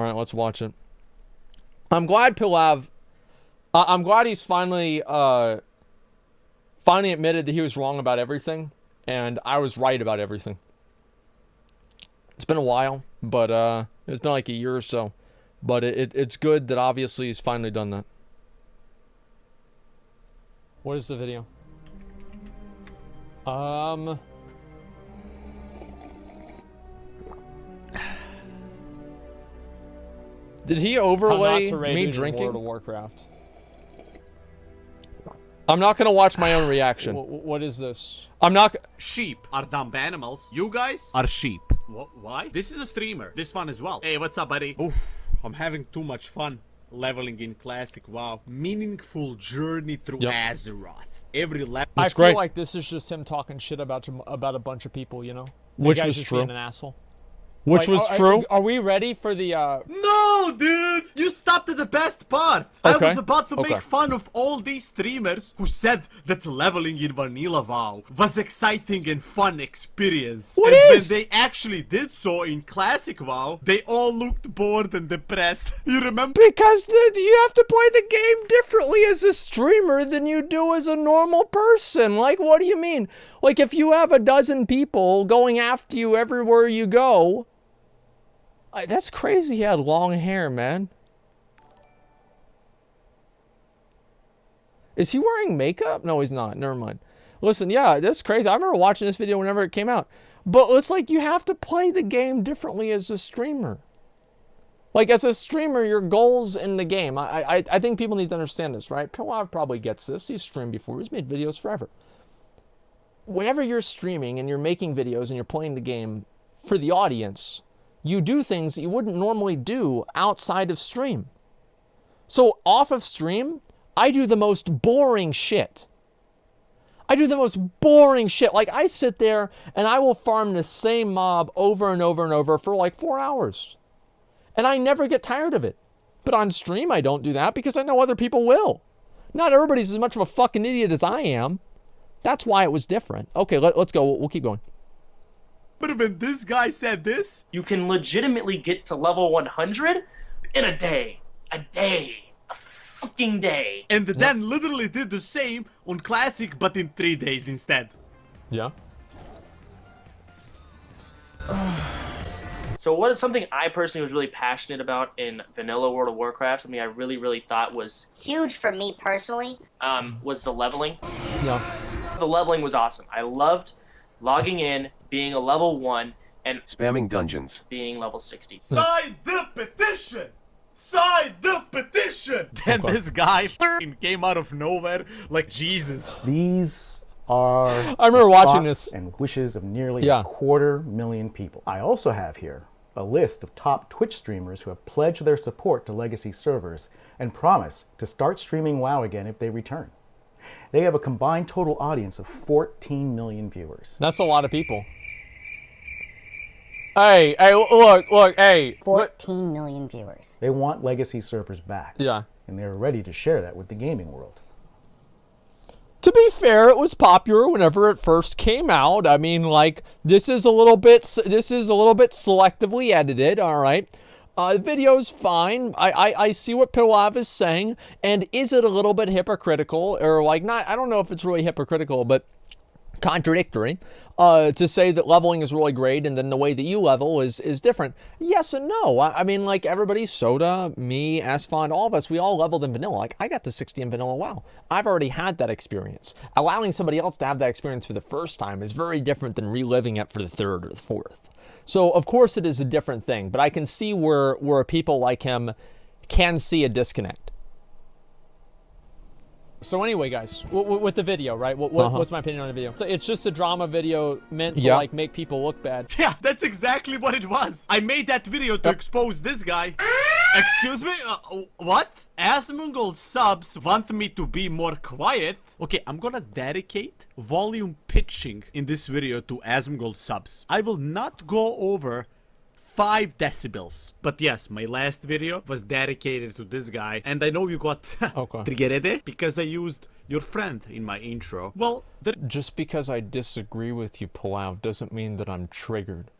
right, let's watch it. I'm glad PILAV... I'm glad he's finally admitted that he was wrong about everything, and I was right about everything. It's been a while, but it's been like a year or so. But it's good that obviously he's finally done that. What is the video? Did he overlay me drinking? World of Warcraft. I'm not gonna watch my own reaction. What is this? I'm not. Sheep are dumb animals. You guys are sheep. Why? This is a streamer. This one as well. Hey, what's up, buddy? Oof, I'm having too much fun leveling in Classic WoW. Meaningful journey through Azeroth. Every level. I feel like this is just him talking shit about a bunch of people, you know? Which was true. Being an asshole. Which was true. Are we ready for the No, dude! You stopped at the best part! I was about to make fun of all these streamers who said that leveling in Vanilla WoW was exciting and fun experience. When they actually did so in Classic WoW, they all looked bored and depressed. You remember? Because you have to play the game differently as a streamer than you do as a normal person. Like, what do you mean? Like, if you have a dozen people going after you everywhere you go... That's crazy he had long hair, man. Is he wearing makeup? No, he's not. Never mind. Listen, yeah, that's crazy. I remember watching this video whenever it came out. But it's like you have to play the game differently as a streamer. Like, as a streamer, your goals in the game. I think people need to understand this, right? PILAV probably gets this. He's streamed before. He's made videos forever. Whenever you're streaming and you're making videos and you're playing the game for the audience... you do things that you wouldn't normally do outside of stream. So off of stream, I do the most boring shit. I do the most boring shit. Like, I sit there and I will farm the same mob over and over and over for like 4 hours. And I never get tired of it. But on stream, I don't do that because I know other people will. Not everybody's as much of a fucking idiot as I am. That's why it was different. Okay, let's go. We'll keep going. But when this guy said this... You can legitimately get to level 100 in a day. A day. A fucking day. And then literally did the same on Classic, but in 3 days instead. Yeah. So what is something I personally was really passionate about in Vanilla World of Warcraft, something I really thought was... huge for me personally. Was the leveling. Yeah. The leveling was awesome. I loved logging in, being a level 1, and spamming dungeons, being level 60. Sign the petition! Sign the petition! Then this guy came out of nowhere like Jesus. These are I remember watching this and wishes of nearly 250,000 people. I also have here a list of top Twitch streamers who have pledged their support to legacy servers and promise to start streaming WoW again if they return. They have a combined total audience of 14 million viewers. That's a lot of people. Hey, look, hey. 14 million viewers. They want legacy servers back. Yeah. And they're ready to share that with the gaming world. To be fair, it was popular whenever it first came out. I mean, like, this is a little bit selectively edited, all right? The video's fine. I see what PILAV is saying, and is it a little bit hypocritical, or like not? I don't know if it's really hypocritical, but contradictory to say that leveling is really great and then the way that you level is different. Yes and no. I mean, like everybody, Soda, me, Asfond, all of us, we all leveled in vanilla. Like I got to 60 in vanilla. Wow, I've already had that experience. Allowing somebody else to have that experience for the first time is very different than reliving it for the third or the fourth. So, of course, it is a different thing, but I can see where people like him can see a disconnect. So anyway, guys, with the video, right? What's my opinion on the video? So it's just a drama video meant to, like, make people look bad. Yeah, that's exactly what it was. I made that video to expose this guy. Excuse me? What? Asmongold subs want me to be more quiet. Okay, I'm gonna dedicate volume pitching in this video to Asmongold subs. I will not go over 5 decibels. But yes, my last video was dedicated to this guy. And I know you got triggered because I used your friend in my intro. Well, just because I disagree with you, PILAV, doesn't mean that I'm triggered.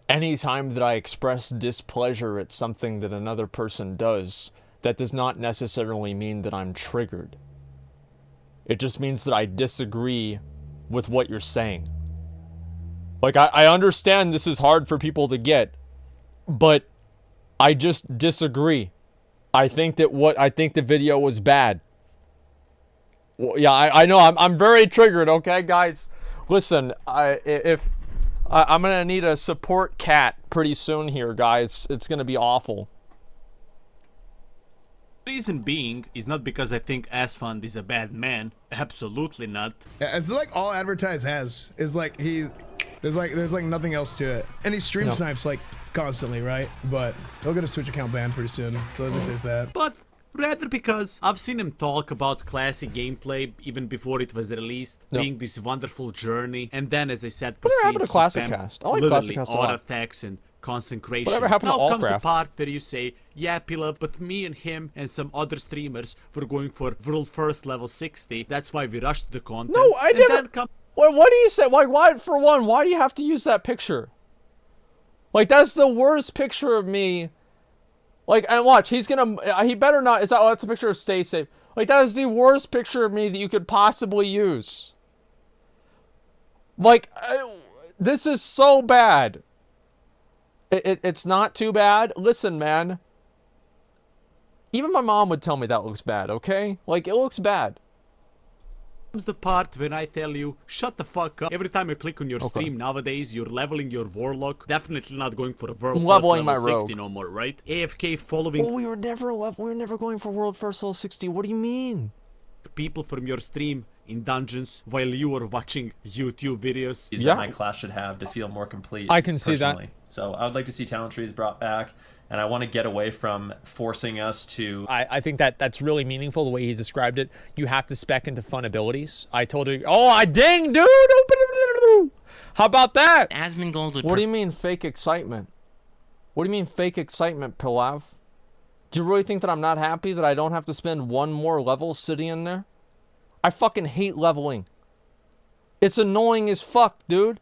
anytime that I express displeasure at something that another person does, that does not necessarily mean that I'm triggered. It just means that I disagree with what you're saying. Like, I understand this is hard for people to get, but I just disagree. I think the video was bad. Well, yeah, I know I'm very triggered, okay, guys? Listen, I'm gonna need a support cat pretty soon here, guys. It's gonna be awful. Reason being is not because I think Asfund is a bad man. Absolutely not. Yeah, it's like all Advertise has is like there's like nothing else to it, and he stream snipes like constantly, right? But he'll get his Twitch account banned pretty soon, so just there's that. But rather because I've seen him talk about classic gameplay even before it was released, being this wonderful journey, and then, as I said, Whatever happened to proceeds Classic spam Cast? I like literally Classic Cast a lot. auto attacks and consecration. Whatever happened to now comes the Allcraft? part where you say, yeah, PILAV, but me and him and some other streamers were going for world first level 60. That's why we rushed the content. No, I and never. Then come What do you say? Like, why? For one, why do you have to use that picture? Like, that's the worst picture of me. Like, and watch, he better not. That's a picture of Stay Safe. Like, that is the worst picture of me that you could possibly use. Like, this is so bad. It's not too bad. Listen, man. Even my mom would tell me that looks bad, okay? Like, it looks bad. comes the part when I tell you, shut the fuck up. Every time you click on your stream nowadays, you're leveling your warlock. Definitely not going for a world first leveling level my 60 no more, right? AFK following we were never going for world first level 60. What do you mean? people from your stream in dungeons while you were watching YouTube videos. That my class should have to feel more complete. I can see that. So I would like to see talent trees brought back, and I want to get away from forcing us to. I think that's really meaningful the way he described it. You have to spec into fun abilities. I told you. Oh, I ding, dude. How about that? Asmongold would. What do you mean fake excitement? What do you mean fake excitement, PILAV? Do you really think that I'm not happy that I don't have to spend one more level sitting in there? I fucking hate leveling. It's annoying as fuck, dude.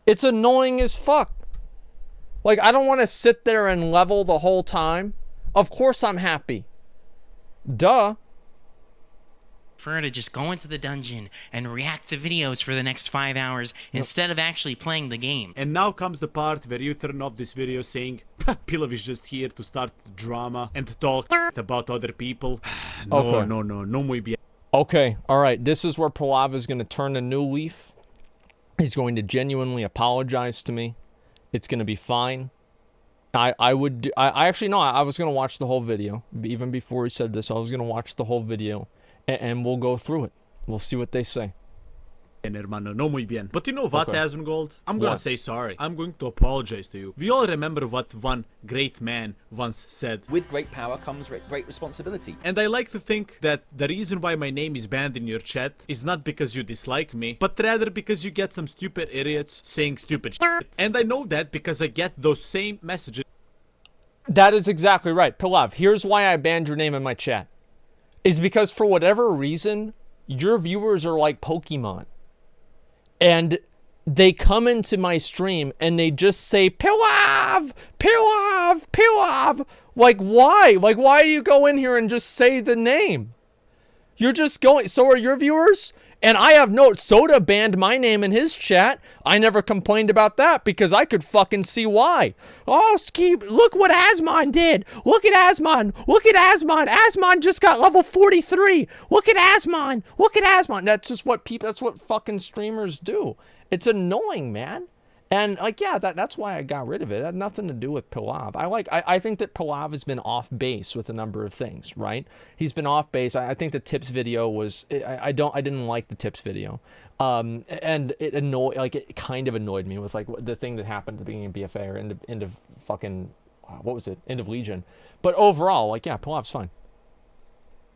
It's annoying as fuck. Like, I don't want to sit there and level the whole time. Of course I'm happy. Duh. Prefer to just go into the dungeon and react to videos for the next 5 hours instead of actually playing the game. And now comes the part where you turn off this video saying, PILAV is just here to start drama and talk about other people. No muy bien. Okay, alright, this is where PILAV is going to turn a new leaf. He's going to genuinely apologize to me. It's going to be fine. I actually, no, I was going to watch the whole video. Even before he said this, I was going to watch the whole video. And we'll go through it. We'll see what they say. Hermano, no muy bien. But you know what, Asmongold? I'm gonna What? say sorry. I'm going to apologize to you. We all remember what one great man once said. With great power comes great responsibility. And I like to think that the reason why my name is banned in your chat is not because you dislike me, but rather because you get some stupid idiots saying stupid shit. And I know that because I get those same messages. That is exactly right. PILAV, here's why I banned your name in my chat. Is because for whatever reason, your viewers are like Pokemon. And they come into my stream and they just say, PILAV! PILAV! PILAV! Like, why? Like, why do you go in here and just say the name? You're just going, so are your viewers? And I have notes. Soda banned my name in his chat. I never complained about that because I could fucking see why. Oh, look what Asmon did. Look at Asmon. Look at Asmon. Asmon just got level 43. Look at Asmon. Look at Asmon. That's just what people, that's what fucking streamers do. It's annoying, man. And like, yeah, that's why I got rid of it. It had nothing to do with PILAV. I think that PILAV has been off base with a number of things, right? He's been off base. I think the tips video was, I didn't like the tips video. And it kind of annoyed me with like the thing that happened at the beginning of BFA or end of fucking, what was it? End of Legion. But overall, like, yeah, PILAV's fine.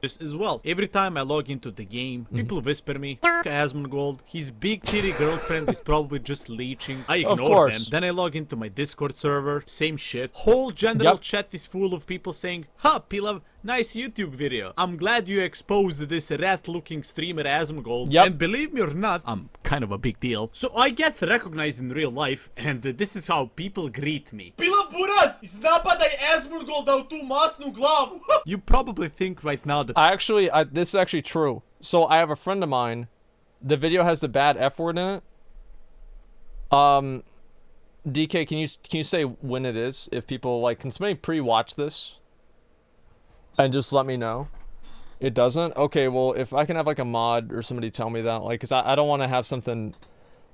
As well. Every time I log into the game, people whisper me, Asmongold, his big titty girlfriend is probably just leeching. I ignore them. Then I log into my Discord server, same shit. Whole general chat is full of people saying, ha, PILAV, Nice YouTube video. I'm glad you exposed this rat-looking streamer Asmongold. Yep. And believe me or not, I'm kind of a big deal. So I get recognized in real life, and this is how people greet me. PILAV buras! Iznapad ay Asmongold daw tu masnu glav! You probably think right now that This is actually true. So I have a friend of mine. The video has the bad F word in it. DK, can you say when it is? If people like, can somebody pre-watch this? And just let me know. It doesn't? Okay, well, if I can have like a mod or somebody tell me that, like, cause I don't want to have something,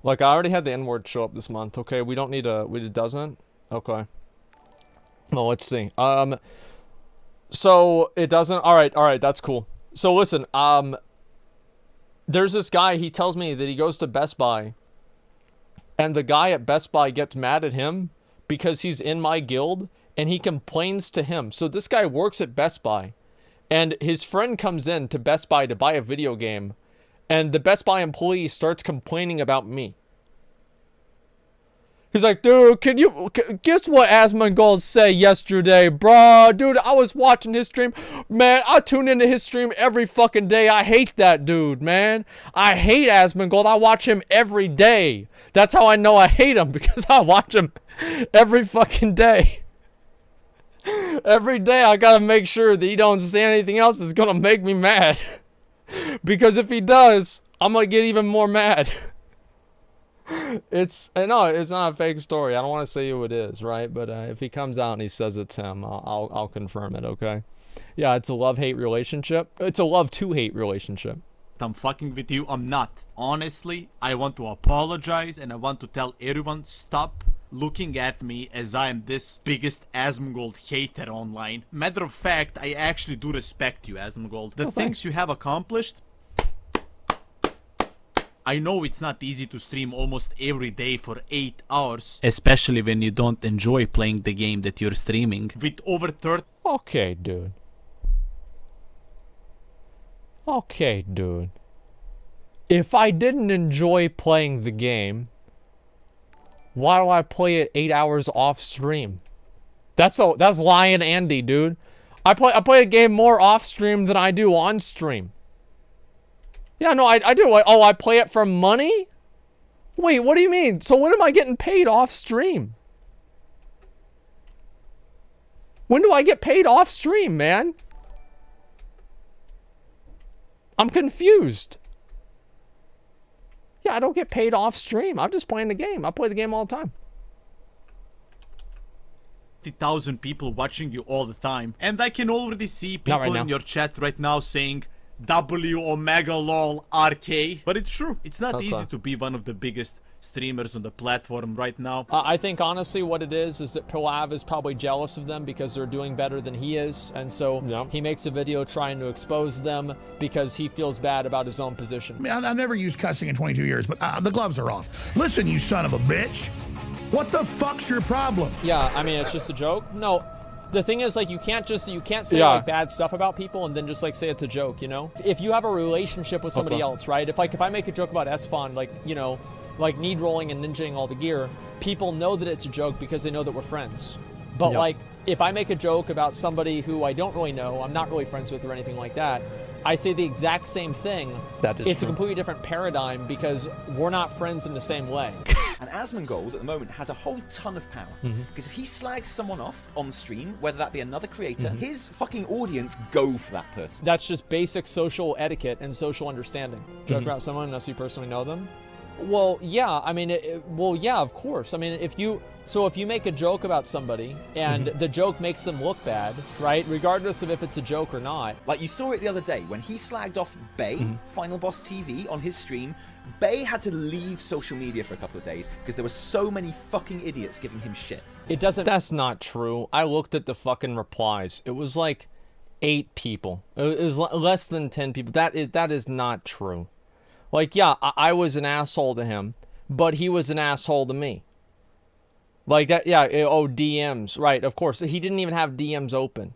like, I already had the N-word show up this month. Okay, we don't need it doesn't? Okay. Well, let's see. So it doesn't? Alright, that's cool. So listen, there's this guy, he tells me that he goes to Best Buy, and the guy at Best Buy gets mad at him because he's in my guild, and he complains to him. So this guy works at Best Buy, and his friend comes in to Best Buy to buy a video game, and the Best Buy employee starts complaining about me. He's like, dude, guess what Asmongold said yesterday, bro? Dude, I was watching his stream. Man, I tune into his stream every fucking day. I hate that dude, man. I hate Asmongold. I watch him every day. That's how I know I hate him, because I watch him every fucking day. Every day I gotta make sure that he don't say anything else that's gonna make me mad. Because if he does, I'm gonna get even more mad. No, it's not a fake story. I don't want to say who it is, right? But if he comes out and he says it's him, I'll confirm it, okay? Yeah, it's a love-hate relationship. It's a love-to-hate relationship. I'm fucking with you. I'm not. Honestly, I want to apologize, and I want to tell everyone, stop looking at me as I am this biggest Asmongold hater online. Matter of fact, I actually do respect you, Asmongold. The things you have accomplished, I know it's not easy to stream almost every day for 8 hours, especially when you don't enjoy playing the game that you're streaming. With over 30... Okay, dude. Okay, dude. If I didn't enjoy playing the game, why do I play it 8 hours off stream? That's lying Andy, dude. I play a game more off stream than I do on stream. Yeah, no, I do. I play it for money? Wait, what do you mean? So when am I getting paid off stream? When do I get paid off stream, man? I'm confused. Yeah, I don't get paid off stream. I'm just playing the game. I play the game all the time. 50,000 people watching you all the time. And I can already see people in your chat right now saying W Omega lol RK. But it's true. It's not easy to be one of the biggest streamers on the platform right now. I think honestly what it is that PILAV is probably jealous of them because they're doing better than he is, and so he makes a video trying to expose them because he feels bad about his own position. I mean, I've never used cussing in 22 years, but the gloves are off. Listen, you son of a bitch. What the fuck's your problem? Yeah, I mean, it's just a joke. No, the thing is, like, you can't say like bad stuff about people and then just like say it's a joke, you know? If you have a relationship with somebody else, right? If I make a joke about Esfon, like, you know, like need rolling and ninjaing all the gear, people know that it's a joke because they know that we're friends. But like, if I make a joke about somebody who I don't really know, I'm not really friends with or anything like that, I say the exact same thing. It's a completely different paradigm because we're not friends in the same way. And Asmongold at the moment has a whole ton of power. Because if he slags someone off on stream, whether that be another creator, his fucking audience go for that person. That's just basic social etiquette and social understanding. Joke about someone unless you personally know them. Well, yeah, I mean, well, yeah, of course. I mean, if you make a joke about somebody and the joke makes them look bad, right? Regardless of if it's a joke or not. Like you saw it the other day when he slagged off Bay, Final Boss TV, on his stream. Bay had to leave social media for a couple of days because there were so many fucking idiots giving him shit. That's not true. I looked at the fucking replies. It was like 8 people. It was less than 10 people. That is not true. Like, yeah, I was an asshole to him, but he was an asshole to me. Like that, yeah, DMs, right, of course. He didn't even have DMs open.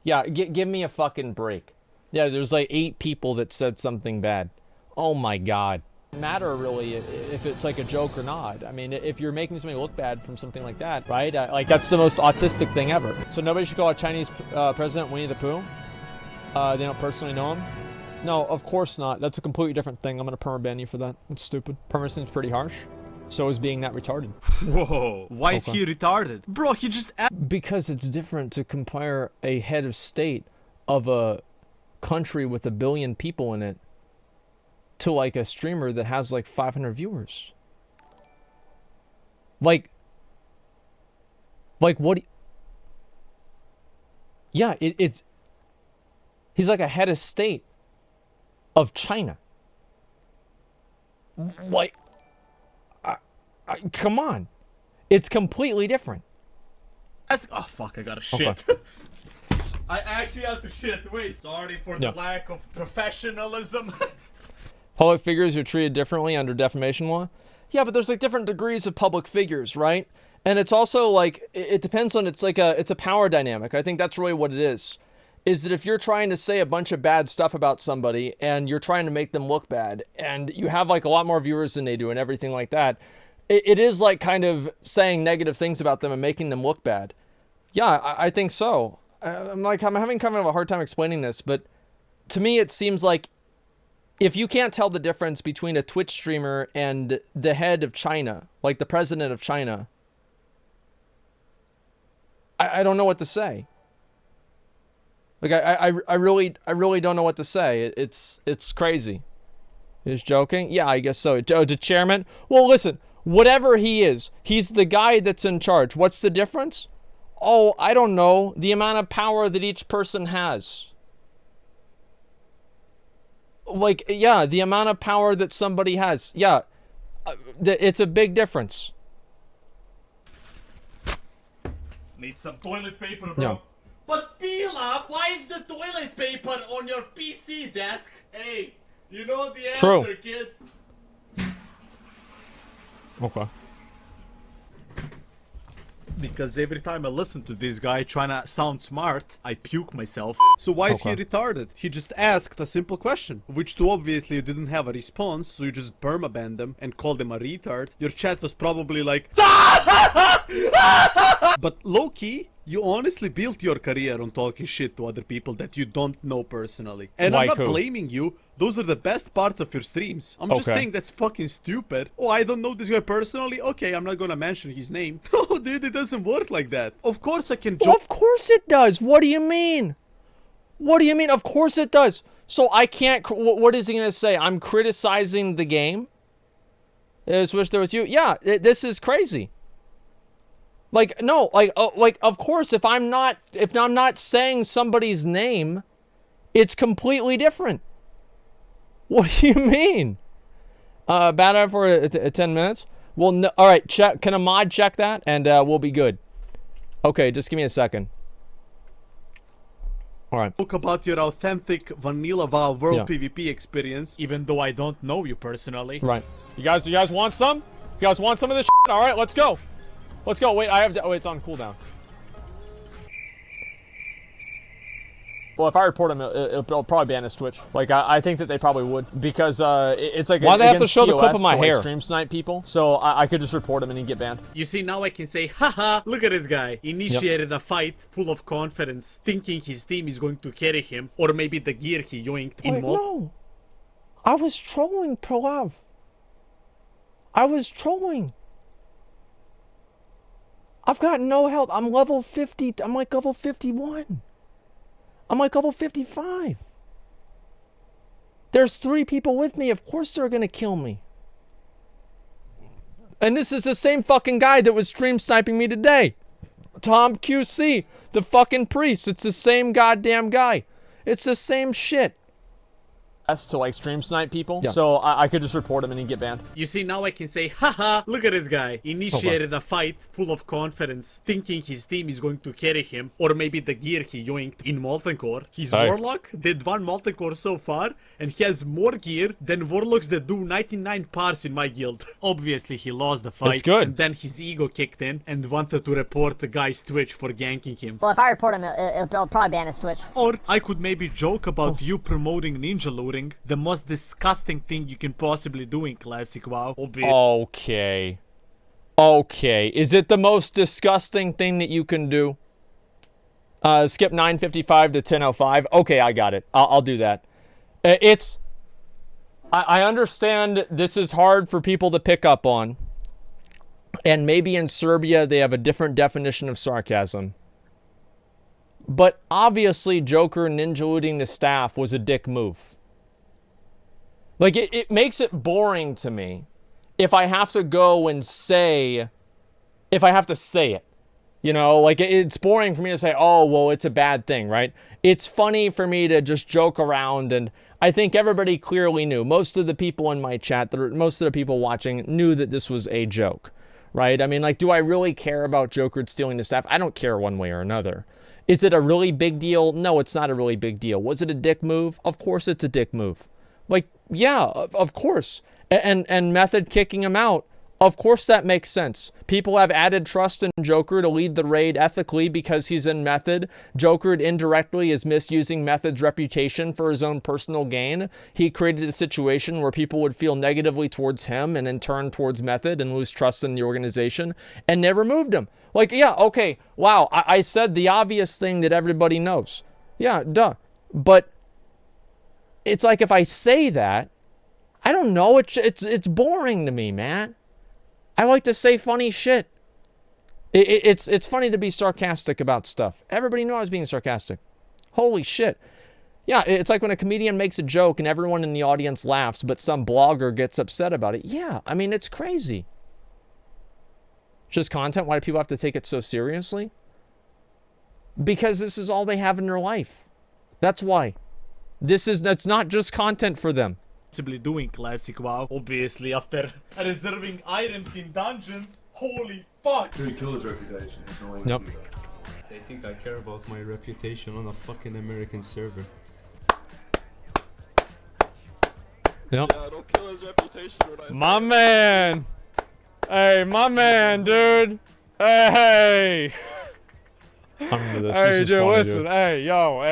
Yeah, give me a fucking break. Yeah, there's like 8 people that said something bad. Oh my god. Matter really if it's like a joke or not. I mean, if you're making somebody look bad from something like that, right? Like, that's the most autistic thing ever. So nobody should call a Chinese president Winnie the Pooh? They don't personally know him? No, of course not. That's a completely different thing. I'm gonna permaban you for that. It's stupid. Perma seems pretty harsh. So is being that retarded. Whoa, why is he retarded? Bro, he just... Because it's different to compare a head of state of a country with 1 billion people in it to like a streamer that has like 500 viewers. Like what? Yeah, it's... He's like a head of state of China. Like... come on. It's completely different. Oh, fuck, I gotta shit. Okay. I actually have to shit. Wait, sorry for the lack of professionalism. Public figures are treated differently under defamation law. Yeah, but there's like different degrees of public figures, right? And it's also like, it depends on, it's a power dynamic. I think that's really what it is that if you're trying to say a bunch of bad stuff about somebody and you're trying to make them look bad and you have like a lot more viewers than they do and everything like that, it is like kind of saying negative things about them and making them look bad. Yeah, I think so. I'm having kind of a hard time explaining this, but to me it seems like if you can't tell the difference between a Twitch streamer and the head of China, like the president of China, I don't know what to say. Like I really don't know what to say. It's crazy. He's joking? Yeah, I guess so. The chairman? Well, listen, whatever he is, he's the guy that's in charge. What's the difference? Oh, I don't know. The amount of power that each person has. Like, yeah, the amount of power that somebody has. Yeah, it's a big difference. Need some toilet paper, bro. Yeah. But PILAV, why is the toilet paper on your PC desk? Hey, you know the answer, True. kids. Okay. Because every time I listen to this guy trying to sound smart, I puke myself. So why is he retarded? He just asked a simple question, which to obviously you didn't have a response, so you just permabanned them and called him a retard. Your chat was probably like, but low-key, you honestly built your career on talking shit to other people that you don't know personally. And I'm not blaming you. Those are the best parts of your streams. I'm just saying that's fucking stupid. Oh, I don't know this guy personally? Okay, I'm not gonna mention his name. Oh, dude, it doesn't work like that. Of course I can joke. Well, of course it does. What do you mean? What do you mean? Of course it does. So I can't... What is he gonna say? I'm criticizing the game? I just wish there was you. Yeah, this is crazy. Like, no, like, of course, if I'm not saying somebody's name, it's completely different. What do you mean? Bad out for 10 minutes? Well, no, all right, check. Can a mod check that? And we'll be good. Okay, just give me a second. All right. Talk about your authentic vanilla WoW World PvP experience, even though I don't know you personally. Right. You guys want some? You guys want some of this shit? All right, let's go. Let's go. Wait, I have to... Oh, it's on cooldown. Well, if I report him, it'll probably ban his Twitch. Like, I think that they probably would. Because it's like... Why do they have to show the clip of my hair? Like, stream snipe people. So I could just report him and he'd get banned. You see, now I can say, haha, look at this guy. Initiated a fight full of confidence, thinking his team is going to carry him. Or maybe the gear he yoinked in mod. No. I was trolling, PILAV. I was trolling. I've got no health. I'm level 50. I'm like level 51. I'm like level 55. There's 3 people with me. Of course they're going to kill me. And this is the same fucking guy that was stream sniping me today. Tom QC. The fucking priest. It's the same goddamn guy. It's the same shit. To like stream snipe people, so I could just report him and he'd get banned. You see, now I can say, haha, look at this guy. Initiated a fight full of confidence, thinking his team is going to carry him, or maybe the gear he yoinked in Molten Core. His Warlock did 1 Molten Core so far, and he has more gear than Warlocks that do 99 parts in my guild. Obviously, he lost the fight, and then his ego kicked in and wanted to report the guy's Twitch for ganking him. Well, if I report him, it'll probably ban his Twitch. Or I could maybe joke about you promoting ninja looting. The most disgusting thing you can possibly do in Classic WoW. Okay. Okay. Is it the most disgusting thing that you can do? Skip 9:55 to 10:05. Okay, I got it. I'll do that. I understand this is hard for people to pick up on. And maybe in Serbia they have a different definition of sarcasm. But obviously Joker ninja looting the staff was a dick move. Like, it makes it boring to me if I have to go and say, if I have to say it. You know, like, it's boring for me to say, oh, well, it's a bad thing, right? It's funny for me to just joke around, and I think everybody clearly knew. Most of the people in my chat, most of the people watching knew that this was a joke, right? I mean, like, do I really care about Joker stealing the staff? I don't care one way or another. Is it a really big deal? No, it's not a really big deal. Was it a dick move? Of course it's a dick move. Like, yeah, of course. And Method kicking him out, of course that makes sense. People have added trust in Joker to lead the raid ethically because he's in Method. Joker indirectly is misusing Method's reputation for his own personal gain. He created a situation where people would feel negatively towards him and in turn towards Method and lose trust in the organization, and they removed him. Like, yeah, okay, wow, I said the obvious thing that everybody knows. Yeah, duh. But it's like if I say that, I don't know, it's boring to me, man. I like to say funny shit. It's funny to be sarcastic about stuff. Everybody knew I was being sarcastic. Holy shit. Yeah, it's like when a comedian makes a joke and everyone in the audience laughs, but some blogger gets upset about it. Yeah, I mean, it's crazy. Just content? Why do people have to take it so seriously? Because this is all they have in their life. That's why. That's not just content for them. Possibly doing Classic WoW, obviously, after reserving items in dungeons. Holy fuck! He kill his reputation. There's no way Nope. to do that. They think I care about my reputation on a fucking American server. Yep. Yeah, don't kill his reputation when I My man! Hey, my man, dude! Hey! I'm into this. Hey, This is dude, funny, listen. dude. Hey, yo.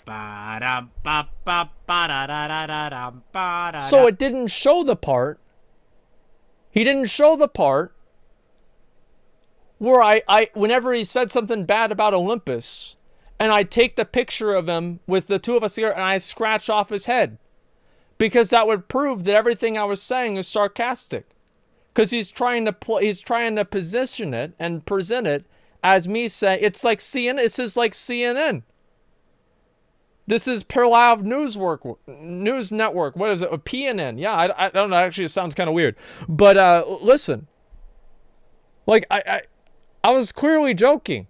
So it didn't show the part. He didn't show the part where I whenever he said something bad about Olympus, and I take the picture of him with the two of us here and I scratch off his head. Because that would prove that everything I was saying is sarcastic. Because he's trying to position it and present it as me saying, it's like CNN. This is like CNN. This is PILAV News Network. What is it? A PNN. Yeah, I don't know. Actually, it sounds kind of weird. But listen. Like, I was clearly joking.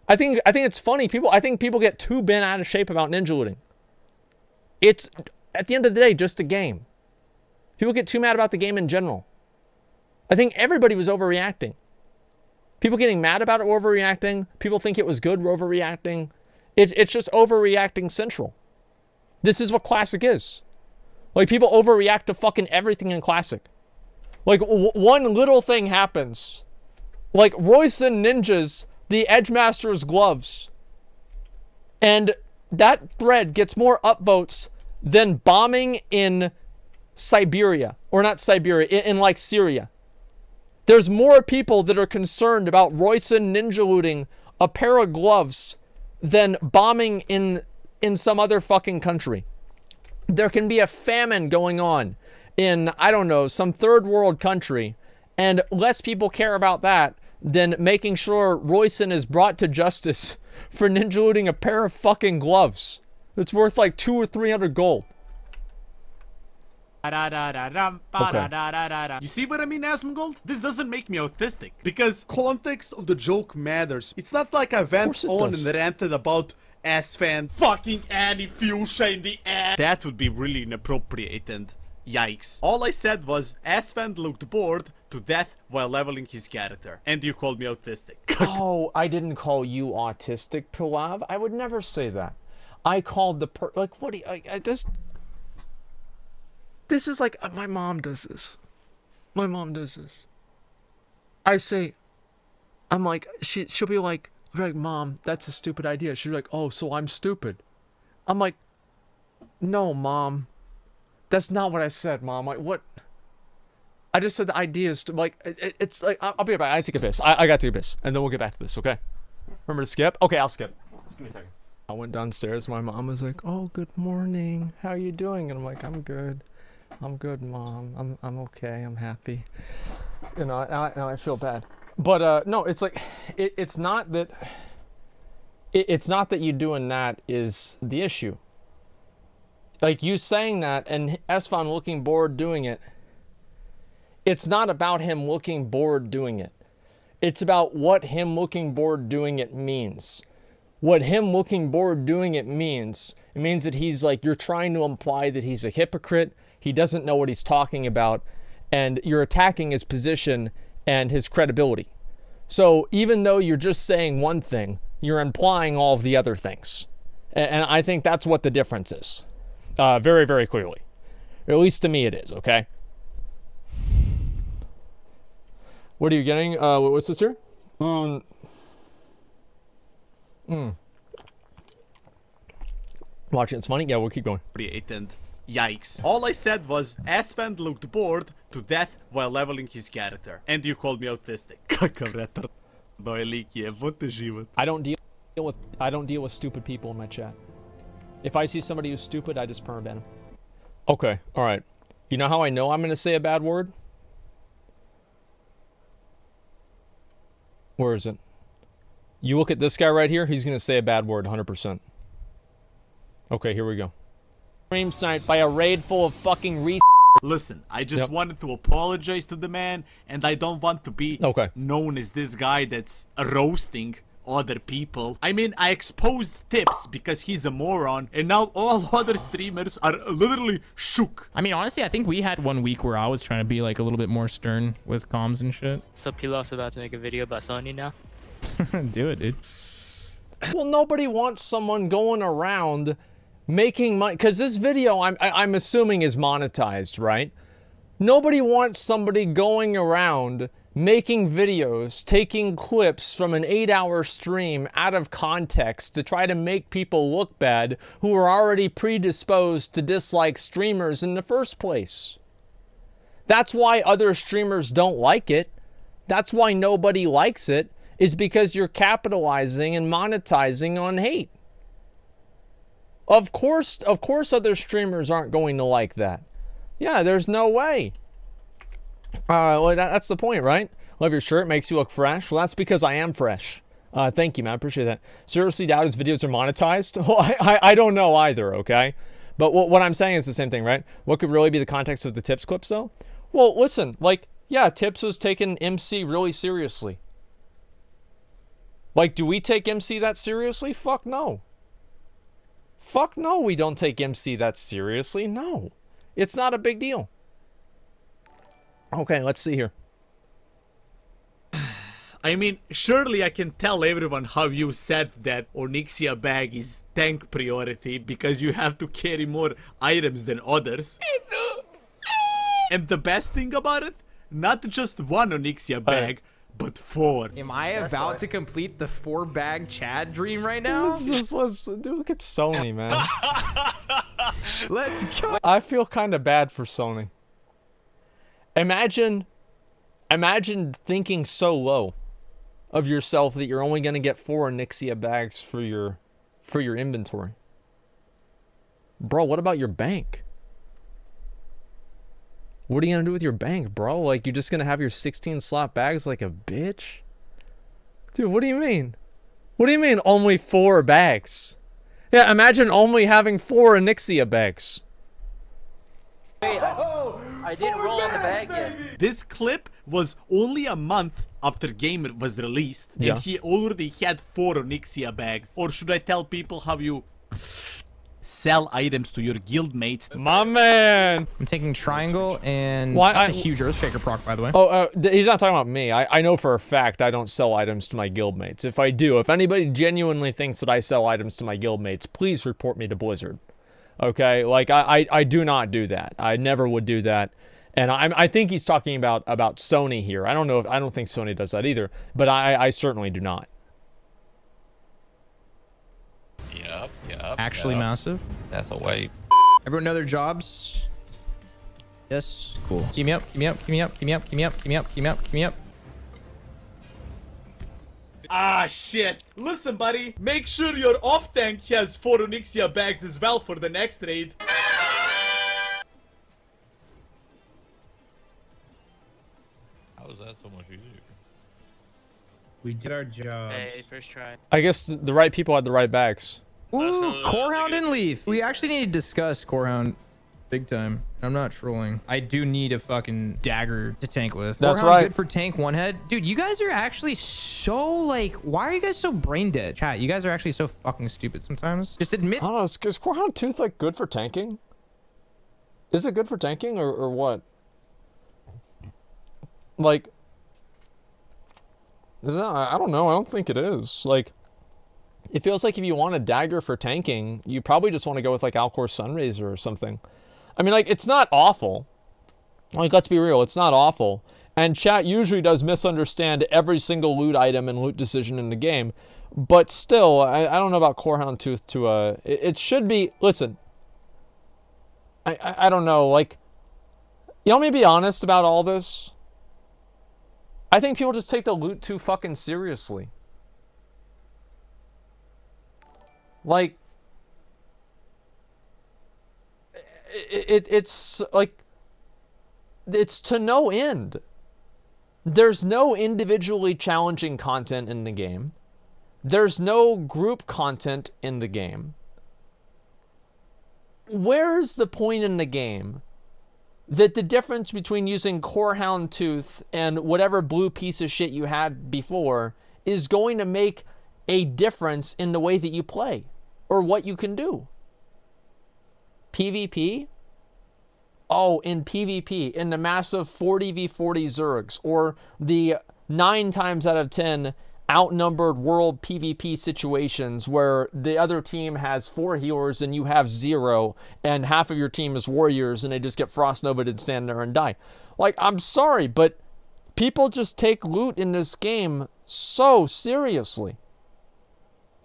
I think it's funny. I think people get too bent out of shape about ninja looting. It's, at the end of the day, just a game. People get too mad about the game in general. I think everybody was overreacting. People getting mad about it were overreacting. People think it was good were overreacting. It's just overreacting central. This is what Classic is. Like, people overreact to fucking everything in Classic. Like, one little thing happens. Like, Royson ninjas the Edgemaster's gloves. And that thread gets more upvotes than bombing in Siberia. Or not Siberia, in like Syria. There's more people that are concerned about Royson ninja looting a pair of gloves than bombing in some other fucking country. There can be a famine going on in, I don't know, some third world country, and less people care about that than making sure Royson is brought to justice for ninja looting a pair of fucking gloves. It's worth like 200 or 300 gold. Okay. You see what I mean, Asmongold? This doesn't make me autistic, because context of the joke matters. It's not like I went on and ranted about Asfan fucking Annie Fuchsia in the ass. That would be really inappropriate and yikes. All I said was Asfan looked bored to death while leveling his character, and you called me autistic. Oh, I didn't call you autistic, PILAV. I would never say that. I called the like, what do you, I just... This is like, my mom does this. My mom does this. I say, I'm like, she'll be like, Mom, that's a stupid idea. She'll be like, oh, so I'm stupid. I'm like, no, Mom. That's not what I said, Mom. Like, what? I just said the idea is, like, it's like, I'll be right back. I take a piss. I got to take a piss. And then we'll get back to this, okay? Remember to skip? Okay, I'll skip. Just give me a second. I went downstairs. My mom was like, "Oh, good morning. How are you doing?" And I'm like, "I'm good. I'm good, Mom. I'm okay. I'm happy." You know, now I feel bad. But no, it's like, it's not that. It's not that you doing that is the issue. Like you saying that and Esfon looking bored doing it. It's not about him looking bored doing it. It's about what him looking bored doing it means. What him looking bored doing it means that he's like, you're trying to imply that he's a hypocrite, he doesn't know what he's talking about, and you're attacking his position and his credibility. So even though you're just saying one thing, you're implying all of the other things. And I think that's what the difference is. Very, very clearly. Or at least to me it is, okay? What are you getting? What's this here? Watching, it's funny. Yeah, we'll keep going. And yikes. All I said was, Asfand looked bored to death while leveling his character. And you called me autistic. I don't deal with stupid people in my chat. If I see somebody who's stupid, I just permaban them. Okay, alright. You know how I know I'm gonna say a bad word? Where is it? You look at this guy right here, he's gonna say a bad word 100%. Okay, here we go. Stream sniped by a raid full of fucking Listen, I just wanted to apologize to the man, and I don't want to be known as this guy that's roasting other people. I mean, I exposed Tips because he's a moron, and now all other streamers are literally shook. I mean, honestly, I think we had 1 week where I was trying to be like a little bit more stern with comms and shit. So PILAV's about to make a video about Sony now? Do it, dude. Well, nobody wants someone going around making money, because this video I'm assuming is monetized, right? Nobody wants somebody going around making videos, taking clips from an 8-hour stream out of context to try to make people look bad who are already predisposed to dislike streamers in the first place. That's why other streamers don't like it. That's why nobody likes it, is because you're capitalizing and monetizing on hate. Of course other streamers aren't going to like that. Yeah, there's no way. Well, that's the point, right? Love your shirt, makes you look fresh. Well, that's because I am fresh. Thank you, man. I appreciate that. Seriously doubt his videos are monetized? Well, I don't know either, okay? But what I'm saying is the same thing, right? What could really be the context of the Tips clips, though? Well, listen, like, yeah, Tips was taking MC really seriously. Like, do we take MC that seriously? Fuck no. Fuck no, we don't take MC that seriously. No. It's not a big deal. Okay, let's see here. I mean, surely I can tell everyone how you said that Onyxia bag is tank priority because you have to carry more items than others. And the best thing about it, not just one Onyxia bag, but 4. Am I about to complete the 4-bag Chad dream right now? This was, dude, look at Sony, man. Let's go. I feel kind of bad for Sony. Imagine thinking so low of yourself that you're only going to get 4 Onyxia bags for your inventory. Bro, what about your bank? What are you going to do with your bank, bro? Like, you're just going to have your 16 slot bags like a bitch? Dude, what do you mean? What do you mean only 4 bags? Yeah, imagine only having 4 Onyxia bags. Wait, I didn't roll on the bag yet. This clip was only a month after game was released, and he already had 4 Onyxia bags. Or should I tell people how you sell items to your guildmates? My man! I'm taking triangle and that's a huge Earthshaker proc, by the way. Oh, he's not talking about me. I know for a fact I don't sell items to my guildmates. If I do, if anybody genuinely thinks that I sell items to my guildmates, please report me to Blizzard. Okay? Like, I do not do that. I never would do that. And I think he's talking about Sony here. I don't know I don't think Sony does that either, but I certainly do not. Yep. Actually massive. That's a wave. Everyone know their jobs? Yes. Cool. Keep me up. Ah, shit. Listen, buddy. Make sure your off-tank has 4 Onyxia bags as well for the next raid. How is that so much easier? We did our job. Hey, first try. I guess the right people had the right bags. Ooh, Corehound didn't leave. We actually need to discuss Corehound big time. I'm not trolling. I do need a fucking dagger to tank with. That's Corehound right. Good for tank one head. Dude, you guys are actually so like, why are you guys so brain dead? Chat, you guys are actually so fucking stupid sometimes. Just admit. I don't know, is Corehound Tooth like good for tanking? Is it good for tanking or what? Like, I don't know. I don't think it is. Like, it feels like if you want a dagger for tanking, you probably just want to go with like Alcor Sunraiser or something. I mean, like, it's not awful. Like, let's be real, it's not awful. And chat usually does misunderstand every single loot item and loot decision in the game. But still, I don't know about Corehound Tooth to, it should be, listen. I don't know, like, you want me to be honest about all this? I think people just take the loot too fucking seriously. Like, it's like, it's to no end. There's no individually challenging content in the game. There's no group content in the game. Where's the point in the game that the difference between using Corehound Tooth and whatever blue piece of shit you had before is going to make a difference in the way that you play or what you can do? PvP? Oh, in PvP, in the massive 40v40 Zergs, or the 9 times out of 10 outnumbered world PvP situations where the other team has 4 healers and you have 0, and half of your team is warriors and they just get frost novaed and stand there and die. Like, I'm sorry, but people just take loot in this game so seriously.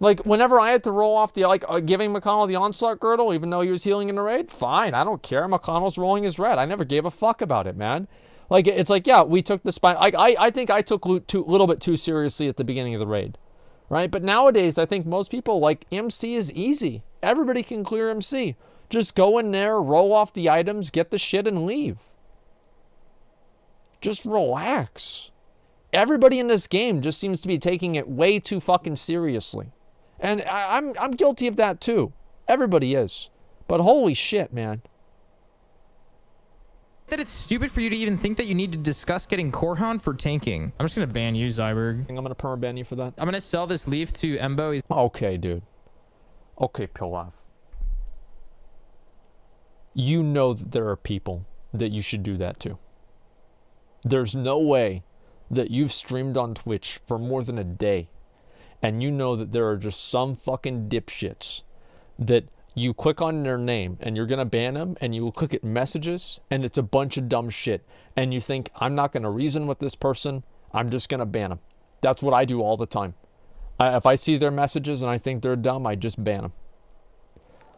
Like, whenever I had to roll off the, like, giving McConnell the Onslaught Girdle, even though he was healing in the raid, fine, I don't care. McConnell's rolling his red. I never gave a fuck about it, man. Like, it's like, yeah, we took the spine. I think I took loot a little bit too seriously at the beginning of the raid, right? But nowadays, I think most people, like, MC is easy. Everybody can clear MC. Just go in there, roll off the items, get the shit, and leave. Just relax. Everybody in this game just seems to be taking it way too fucking seriously. And I'm guilty of that too. Everybody is. But holy shit, man. That it's stupid for you to even think that you need to discuss getting Corehound for tanking. I'm just gonna ban you, Zyberg. I'm gonna permaban you for that. I'm gonna sell this leaf to Embo. He's okay, dude. Okay, PILAV. You know that there are people that you should do that to. There's no way that you've streamed on Twitch for more than a day and you know that there are just some fucking dipshits that you click on their name and you're gonna ban them, and you click at messages and it's a bunch of dumb shit, and you think, I'm not gonna reason with this person, I'm just gonna ban them. That's what I do all the time. If I see their messages and I think they're dumb, I just ban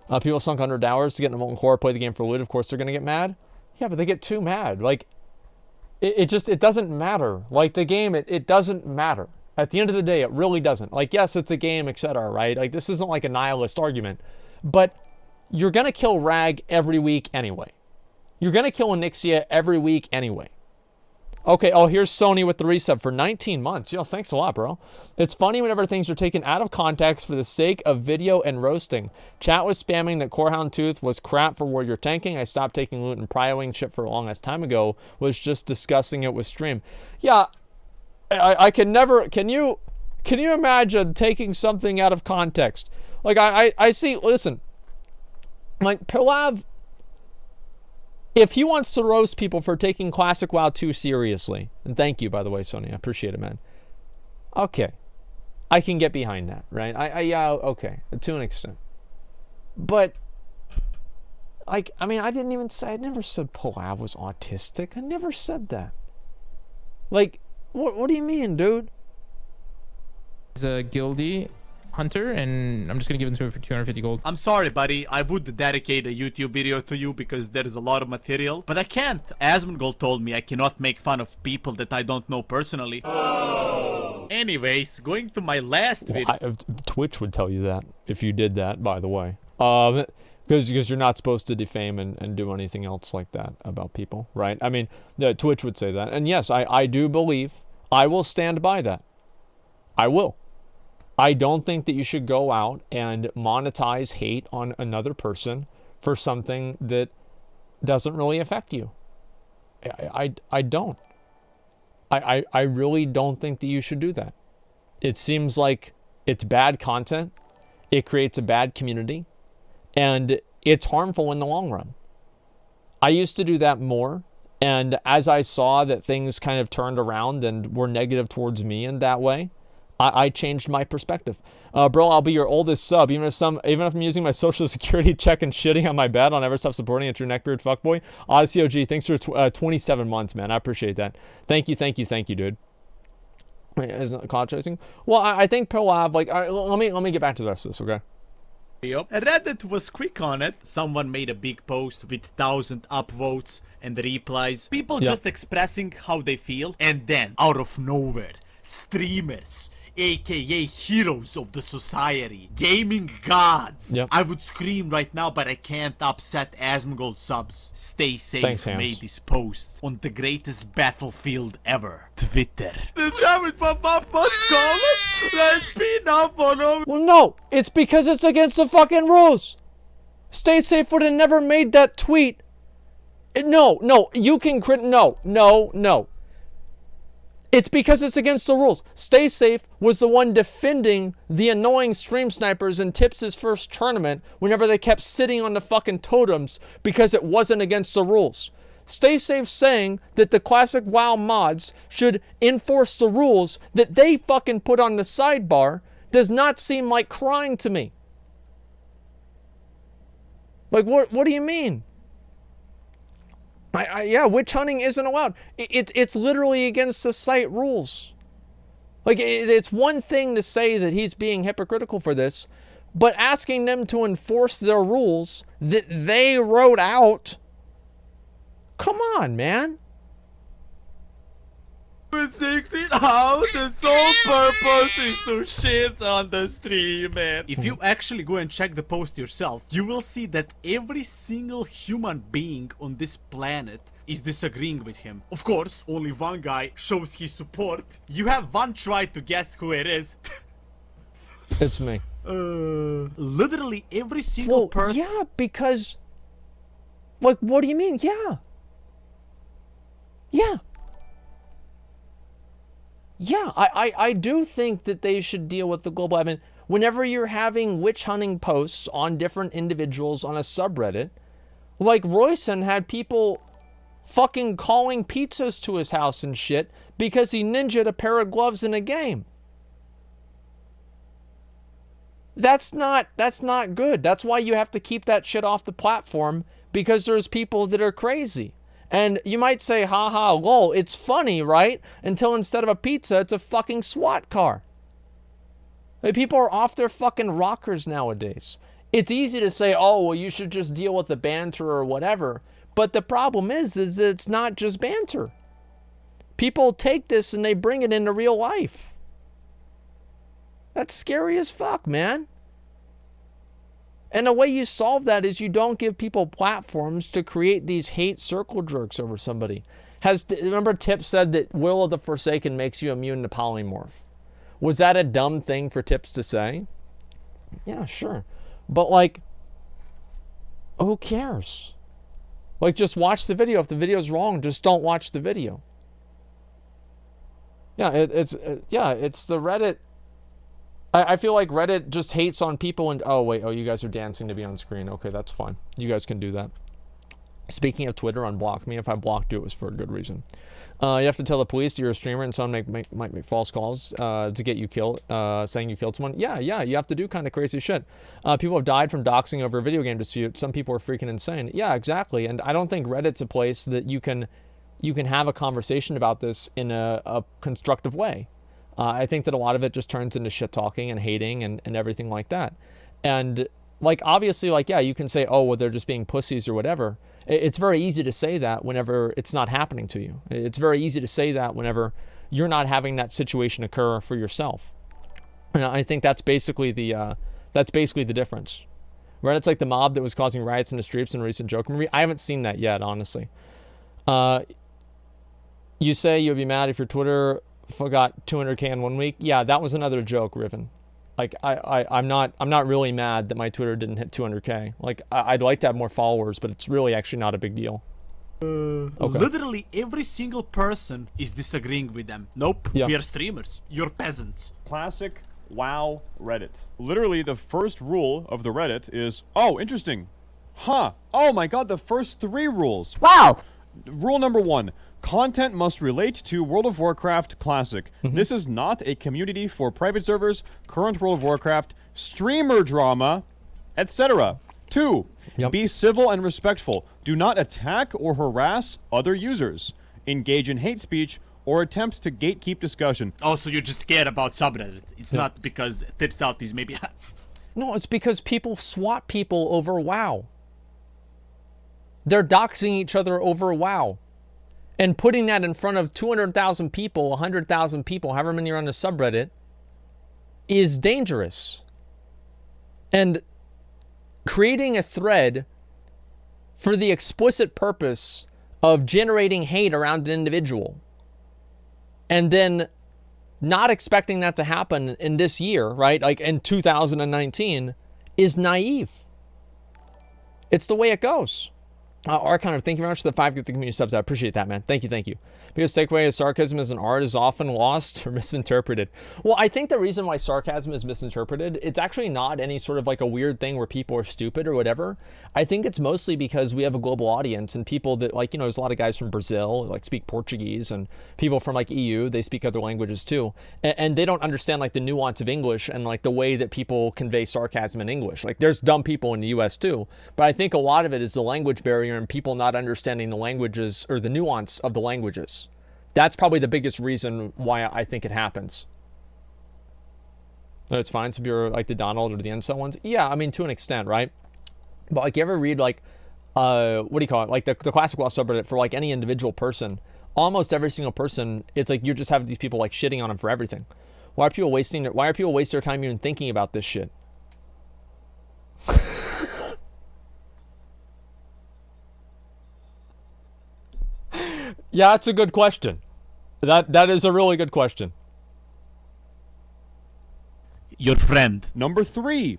them. People sunk $100 to get in the molten core, play the game for loot. Of course they're gonna get mad. Yeah, but they get too mad. Like, it doesn't matter. Like, the game, it doesn't matter. At the end of the day, it really doesn't. Like, yes, it's a game, etc., right? Like, this isn't like a nihilist argument. But you're going to kill Rag every week anyway. You're going to kill Onyxia every week anyway. Okay, oh, here's Sony with the resub for 19 months. Yo, thanks a lot, bro. It's funny whenever things are taken out of context for the sake of video and roasting. Chat was spamming that Corehound Tooth was crap for warrior tanking. I stopped taking loot and prioing shit for a long ass time ago. Was just discussing it with stream. Yeah, I can never... Can you imagine taking something out of context? Like, I see... Listen. Like, PILAV... If he wants to roast people for taking Classic WoW 2 seriously, and thank you, by the way, Sony, I appreciate it, man. Okay. I can get behind that, right? Yeah, okay, to an extent. But, like, I mean, I never said PILAV was autistic. I never said that. Like, what do you mean, dude? He's a guildie hunter, and I'm just gonna give it to him for 250 gold. I'm sorry, buddy. I would dedicate a YouTube video to you because there is a lot of material, but I can't. Asmongold told me I cannot make fun of people that I don't know personally. Oh. Anyways, going to my last video. Twitch would tell you that if you did that, by the way. Because you're not supposed to defame and do anything else like that about people, right? I mean, Twitch would say that. And yes, I do believe, I will stand by that. I will. I don't think that you should go out and monetize hate on another person for something that doesn't really affect you. I don't. I really don't think that you should do that. It seems like it's bad content. It creates a bad community. And it's harmful in the long run. I used to do that more. And as I saw that things kind of turned around and were negative towards me in that way, I changed my perspective. Bro, I'll be your oldest sub. Even if I'm using my social security check and shitting on my bed, I'll never stop supporting a true neckbeard fuckboy. Odyssey OG, thanks for 27 months, man. I appreciate that. Thank you, dude. Wait, isn't it contrasting? Well, I think PILAV, like, let me get back to the rest of this, okay? Reddit was quick on it. Someone made a big post with 1,000 upvotes and replies. People just expressing how they feel. And then, out of nowhere, streamers, aka heroes of the society, gaming gods. I would scream right now, but I can't upset Asmongold subs. Stay safe. Thanks, made this post on the greatest battlefield ever, Twitter. Well, no, it's because it's against the fucking rules. Stay Safe would have never made that tweet. No, you can no. It's because it's against the rules. Stay Safe was the one defending the annoying stream snipers in Tips' first tournament whenever they kept sitting on the fucking totems because it wasn't against the rules. Stay Safe saying that the Classic WoW mods should enforce the rules that they fucking put on the sidebar does not seem like crying to me. Like, what do you mean? Yeah, witch hunting isn't allowed. It's literally against the site rules. Like, it's one thing to say that he's being hypocritical for this, but asking them to enforce their rules that they wrote out, come on, man. 16 how the sole purpose is to shit on the stream, man. If you actually go and check the post yourself, you will see that every single human being on this planet is disagreeing with him. Of course, only one guy shows his support. You have one try to guess who it is. It's me. Literally every single person. Yeah, because, like, what do you mean? Yeah, I do think that they should deal with the global admin. Whenever you're having witch hunting posts on different individuals on a subreddit, like Royson had people fucking calling pizzas to his house and shit because he ninja'd a pair of gloves in a game. That's not good. That's why you have to keep that shit off the platform, because there's people that are crazy. And you might say, haha, lol, it's funny, right? Until instead of a pizza, it's a fucking SWAT car. Like, people are off their fucking rockers nowadays. It's easy to say, oh, well, you should just deal with the banter or whatever. But the problem is it's not just banter. People take this and they bring it into real life. That's scary as fuck, man. And the way you solve that is you don't give people platforms to create these hate circle jerks over somebody. Remember Tip said that Will of the Forsaken makes you immune to polymorph. Was that a dumb thing for Tips to say? Yeah, sure. But, like, who cares? Like, just watch the video. If the video's wrong, just don't watch the video. Yeah, it's the Reddit. I feel like Reddit just hates on people and, you guys are dancing to be on screen. Okay, that's fine. You guys can do that. Speaking of Twitter, unblock me. If I blocked you, it was for a good reason. You have to tell the police you're a streamer and someone might make false calls to get you killed, saying you killed someone. Yeah, you have to do kind of crazy shit. People have died from doxing over a video game dispute. Some people are freaking insane. Yeah, exactly. And I don't think Reddit's a place that you can have a conversation about this in a constructive way. I think that a lot of it just turns into shit talking and hating and everything like that. And, like, obviously, like, yeah, you can say, oh, well, they're just being pussies or whatever. It's very easy to say that whenever it's not happening to you. It's very easy to say that whenever you're not having that situation occur for yourself. And I think that's basically the difference. Reddit's like the mob that was causing riots in the streets in a recent Joker movie. I haven't seen that yet, honestly. You say you'd be mad if your Twitter forgot 200K in 1 week. Yeah, that was another joke, Riven. Like I'm not really mad that my Twitter didn't hit 200K. Like I'd like to have more followers, but it's really actually not a big deal. Okay. Literally every single person is disagreeing with them. Nope, Yeah. we are streamers. You're peasants. Classic WoW Reddit. Literally, the first rule of the Reddit is, oh, interesting. Huh. Oh my god, the first 3 rules. Wow. Rule number 1. Content must relate to World of Warcraft Classic. This is not a community for private servers, current World of Warcraft, streamer drama, etc. 2. Be civil and respectful. Do not attack or harass other users. Engage in hate speech or attempt to gatekeep discussion. Oh, so you just care about subreddit. It's not because tips out these maybe... No, it's because people swat people over WoW. They're doxing each other over WoW. And putting that in front of 200,000 people, 100,000 people, however many are on the subreddit, is dangerous. And creating a thread for the explicit purpose of generating hate around an individual, and then not expecting that to happen in this year, right? Like in 2019, is naive. It's the way it goes. Arconnor, thank you very much for the 5 Get the Community subs. I appreciate that, man. Thank you, thank you. Because takeaway is sarcasm as an art is often lost or misinterpreted. Well, I think the reason why sarcasm is misinterpreted, it's actually not any sort of like a weird thing where people are stupid or whatever. I think it's mostly because we have a global audience and people that, like, you know, there's a lot of guys from Brazil like speak Portuguese, and people from like EU, they speak other languages too. And they don't understand like the nuance of English and like the way that people convey sarcasm in English. Like there's dumb people in the US too, but I think a lot of it is the language barrier and people not understanding the languages or the nuance of the languages. That's probably the biggest reason why I think it happens. It's fine to be like the Donald or the Incel ones. Yeah, I mean, to an extent, right? But like, you ever read like, what do you call it? Like the Classic WoW subreddit for like any individual person, almost every single person, it's like you're just having these people like shitting on them for everything. Why are people wasting their time even thinking about this shit? Yeah, that's a good question. That is a really good question. Your friend. Number 3.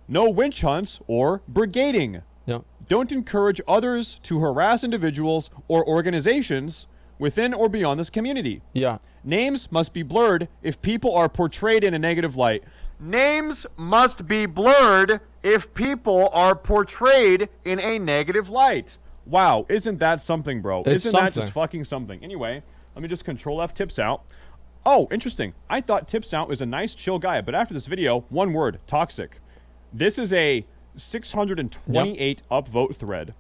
No witch hunts or brigading. Yep. Don't encourage others to harass individuals or organizations within or beyond this community. Yeah. Names must be blurred if people are portrayed in a negative light. Names must be blurred if people are portrayed in a negative light. Wow, isn't that something, bro? Isn't that just fucking something? Anyway, let me just Control F tips out. Oh, interesting. I thought tips out was a nice, chill guy, but after this video, one word, toxic. This is a 628 upvote thread.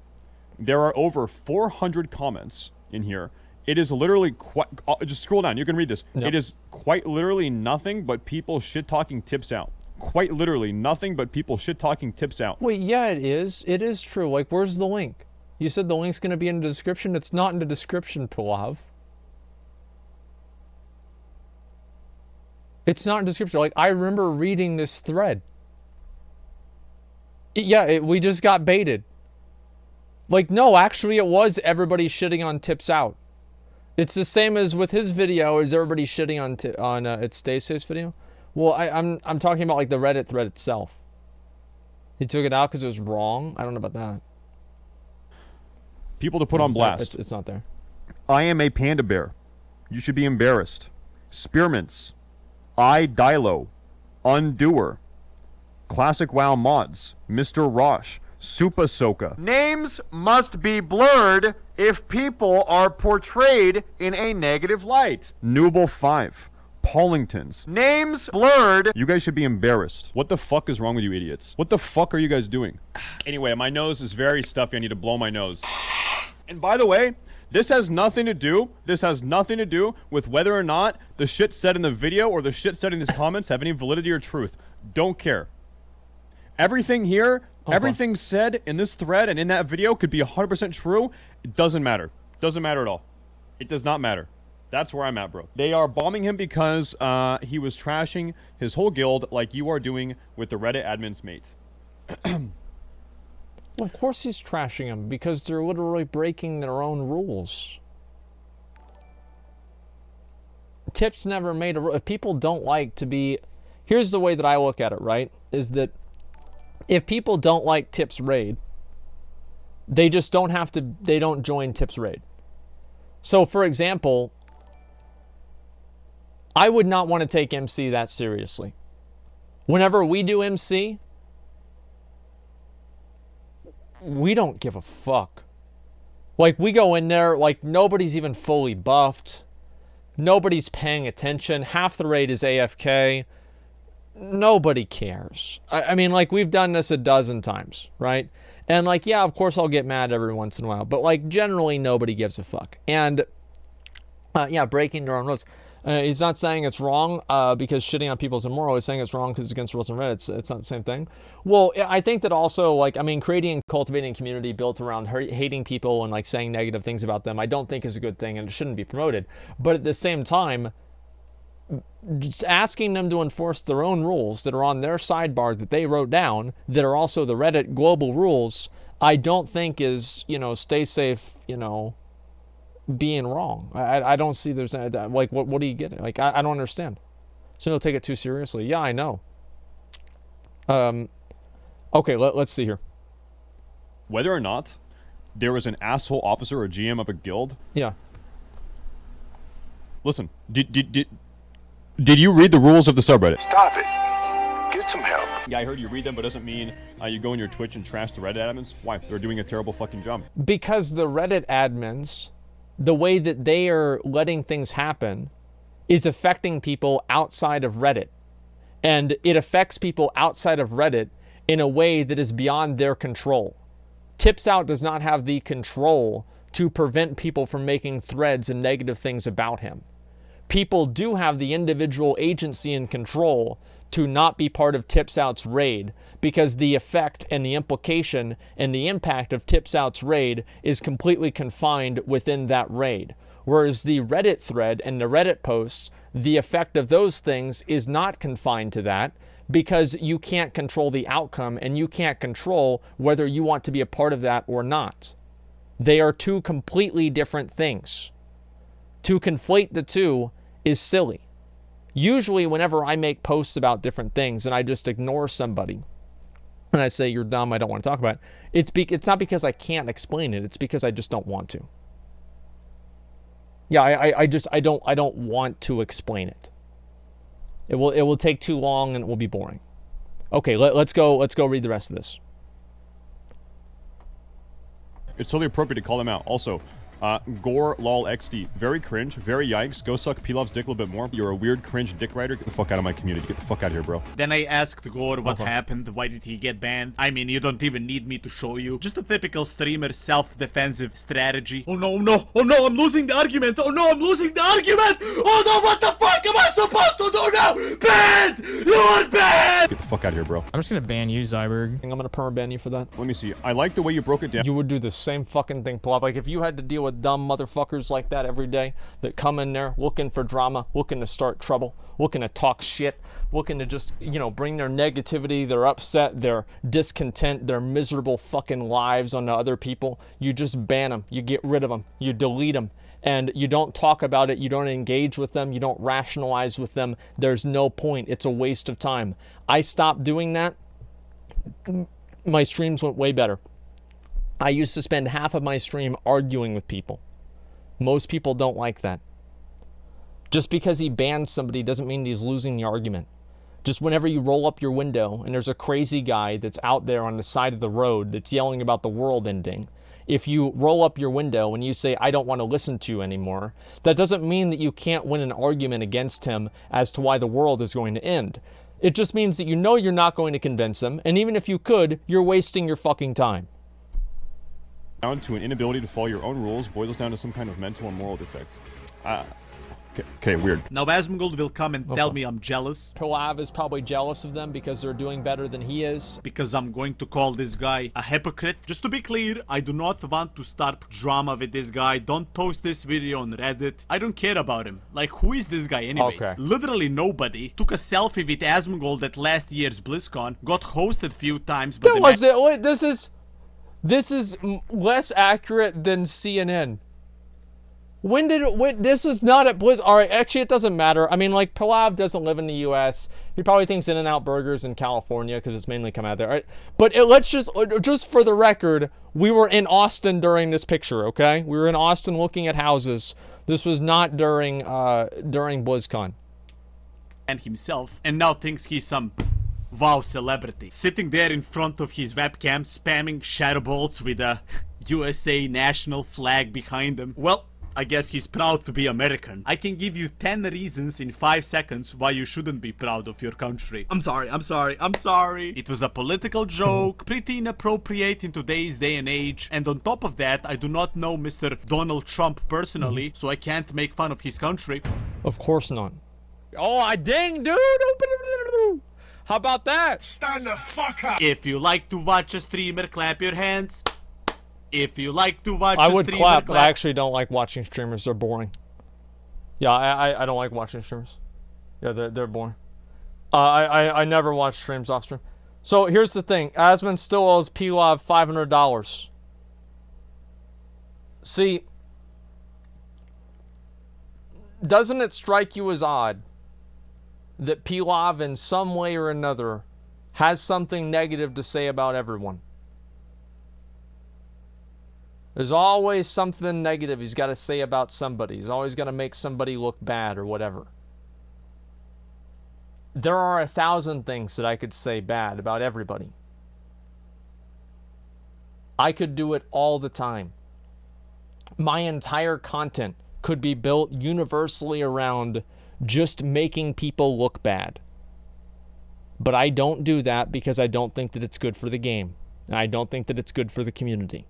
There are over 400 comments in here. It is literally quite... just scroll down. You can read this. Yep. It is quite literally nothing but people shit-talking tips out. Quite literally nothing but people shit-talking tips out. Wait, yeah, it is. It is true. Like, where's the link? You said the link's going to be in the description. It's not in the description, PILAV. It's not in the description. Like, I remember reading this thread. We just got baited. Like, no, actually it was everybody shitting on tips out. It's the same as with his video. Is everybody shitting on it's Stacey's video? Well, I'm talking about like the Reddit thread itself. He took it out because it was wrong. I don't know about that. People to put on blast. It's not there. I am a panda bear. You should be embarrassed. Spearmints. I Dilo. Undoer. Classic WoW mods. Mr. Rosh. Supa Soka. Names must be blurred if people are portrayed in a negative light. Nooble 5. Paulingtons. Names blurred. You guys should be embarrassed. What the fuck is wrong with you idiots? What the fuck are you guys doing? Anyway, my nose is very stuffy. I need to blow my nose. And by the way, this has nothing to do with whether or not the shit said in the video or the shit said in these comments have any validity or truth. Don't care. Everything here, everything said in this thread and in that video could be 100% true. It doesn't matter. Doesn't matter at all. It does not matter. That's where I'm at, bro. They are bombing him because he was trashing his whole guild like you are doing with the Reddit admin's mate. Well, of course he's trashing them, because they're literally breaking their own rules. Tips never made a rule. If people don't like to be... Here's the way that I look at it, right? Is that if people don't like Tips raid, they just don't have to... They don't join Tips raid. So, for example, I would not want to take MC that seriously. Whenever we do MC... we don't give a fuck. Like, we go in there, like, nobody's even fully buffed. Nobody's paying attention. Half the raid is AFK. Nobody cares. I mean, like, we've done this a dozen times, right? And, like, yeah, of course I'll get mad every once in a while. But, like, generally nobody gives a fuck. And, yeah, breaking their own rules. He's not saying it's wrong because shitting on people is immoral. He's saying it's wrong because it's against rules and Reddit. It's not the same thing. Well, I think that also, like, I mean, creating and cultivating a community built around hating people and, like, saying negative things about them, I don't think is a good thing and it shouldn't be promoted. But at the same time, just asking them to enforce their own rules that are on their sidebar that they wrote down, that are also the Reddit global rules, I don't think is, you know, stay safe, you know, being wrong. I don't see there's like what do you get? Like I don't understand. So you'll take it too seriously. Yeah, I know. Okay, let's see here. Whether or not there was an asshole officer or GM of a guild. Yeah. Listen, did you read the rules of the subreddit? Stop it. Get some help. Yeah, I heard you read them, but doesn't mean you go on your Twitch and trash the Reddit admins. Why? They're doing a terrible fucking job. Because the Reddit admins, the way that they are letting things happen is affecting people outside of Reddit. And it affects people outside of Reddit in a way that is beyond their control. Tips Out does not have the control to prevent people from making threads and negative things about him. People do have the individual agency and control to not be part of Tips Out's raid, because the effect and the implication and the impact of Tips Out's raid is completely confined within that raid. Whereas the Reddit thread and the Reddit posts, the effect of those things is not confined to that, because you can't control the outcome and you can't control whether you want to be a part of that or not. They are two completely different things. To conflate the two is silly. Usually whenever I make posts about different things and I just ignore somebody and I say, you're dumb, I don't want to talk about it, it's not because I can't explain it, it's because I just don't want to. Yeah, I don't want to explain it. It will take too long and it will be boring. Okay, let's go read the rest of this. It's totally appropriate to call them out. Also, Gore lol XD. Very cringe, very yikes. Go suck PILAV's dick a little bit more. You're a weird cringe dick rider. Get the fuck out of my community. Get the fuck out of here, bro. Then I asked Gore what happened. Why did he get banned? I mean, you don't even need me to show you. Just a typical streamer self-defensive strategy. Oh no, no, oh no, I'm losing the argument. Oh no, I'm losing the argument. Oh no, what the fuck am I supposed to do now? Banned! You are banned! Get the fuck out of here, bro. I'm just gonna ban you, Zyberg. I think I'm gonna permaban you for that. Let me see. I like the way you broke it down. You would do the same fucking thing, PILAV. Like if you had to deal with dumb motherfuckers like that every day that come in there looking for drama, looking to start trouble, looking to talk shit, looking to just, you know, bring their negativity, their upset, their discontent, their miserable fucking lives onto other people, you just ban them, you get rid of them, you delete them, and you don't talk about it, you don't engage with them, you don't rationalize with them. There's no point. It's a waste of time. I stopped doing that. My streams went way better. I used to spend half of my stream arguing with people. Most people don't like that. Just because he banned somebody doesn't mean he's losing the argument. Just whenever you roll up your window and there's a crazy guy that's out there on the side of the road that's yelling about the world ending, if you roll up your window and you say, I don't want to listen to you anymore, that doesn't mean that you can't win an argument against him as to why the world is going to end. It just means that you know you're not going to convince him, and even if you could, you're wasting your fucking time. Down to an inability to follow your own rules boils down to some kind of mental and moral defect. Okay, weird. Now Asmongold will come and tell me I'm jealous. PILAV is probably jealous of them because they're doing better than he is. Because I'm going to call this guy a hypocrite. Just to be clear, I do not want to start drama with this guy. Don't post this video on Reddit. I don't care about him. Like, who is this guy anyways? Okay. Literally nobody. Took a selfie with Asmongold at last year's BlizzCon. Got hosted few times, but this is less accurate than CNN. This is not at Blizz. All right, actually, it doesn't matter. I mean, like, PILAV doesn't live in the U.S. He probably thinks In-N-Out Burgers in California because it's mainly come out there. Right? But let's just for the record, we were in Austin during this picture, okay? We were in Austin looking at houses. This was not during BlizzCon. And himself, and now thinks he's some WoW celebrity. Sitting there in front of his webcam, spamming shadow bolts with a USA national flag behind him. Well, I guess he's proud to be American. I can give you 10 reasons in 5 seconds why you shouldn't be proud of your country. I'm sorry. It was a political joke, pretty inappropriate in today's day and age. And on top of that, I do not know Mr. Donald Trump personally, so I can't make fun of his country. Of course not. Oh, dang, dude! How about that? Stand the fuck up! If you like to watch a streamer, clap your hands. If you like to watch I a would streamer, clap, but I actually don't like watching streamers. They're boring. Yeah, I don't like watching streamers. Yeah, they're boring. I never watch streams off stream. So here's the thing. Asmon still owes PILAV $500. See, doesn't it strike you as odd that PILAV in some way or another has something negative to say about everyone? There's always something negative he's got to say about somebody. He's always going to make somebody look bad or whatever. There are 1,000 things that I could say bad about everybody. I could do it all the time. My entire content could be built universally around just making people look bad. But I don't do that because I don't think that it's good for the game. And I don't think that it's good for the community.